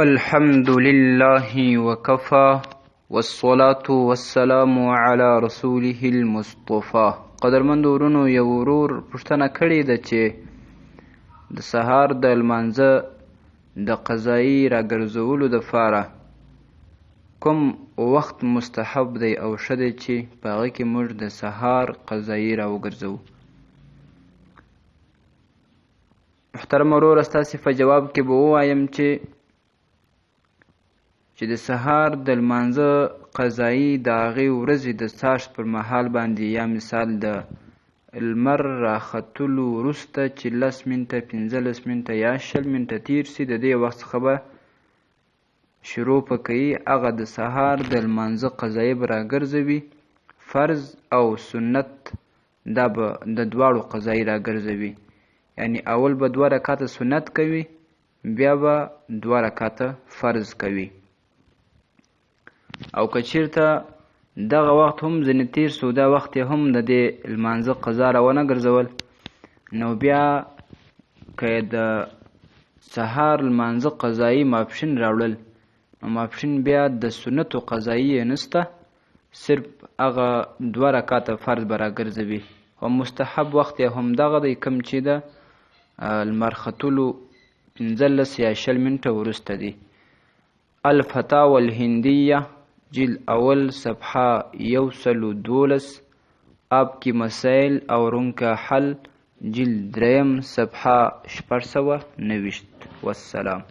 الحمد لله وكفى والصلاة والسلام على رسوله المصطفى. قدرمند ورونو یو ورور پوښتنه کړې ده چې د سهار د لمانځه د قضایي راګرځولو دپاره کوم وخت مستحب دی او ښه دی چې په هغه کې موږ د سهار قضایي راوګرځوو. محترم وروره، ستاسې په جواب کې به ووایم چې د سهار د لمانځه قضایي د هغې ورځې د څاښت پر مهال باندې یا مثال د لمر راختلو وروسته چې 10 منټه 15 منټه یا 20 منټه تیر سي، د دې وخت څخه به شروع په کوي. هغه د سهار د لمانځه قضایي به راګرځوي. فرض او سنت دا به د دواړو قضایي راګرځوي، یعنی اول به 2 رکعته سنت کوي، بیا به 2 رکعته فرض کوي. او که چیرته دغه وخت هم ځینې تیر سو، دا وخت یې هم د دې لمانځه قضا راونه ګرځول، نو بیا که د سهار لمانځه قضایي ماپښین راوړل، نو ماپښین بیا د سنتو قضایي یې نسته، صرف هغه 2 رکعته فرض به راګرځوي. او مستحب وخت یې همدغه دی کوم چې د لمر ختلو 15 یا 20 منټه وروسته دی. الفتاوى الهندیه جلد اول صفحه 112، آپ کی مسائل اور ان کا حل جلد 3 صفحه 690. والسلام.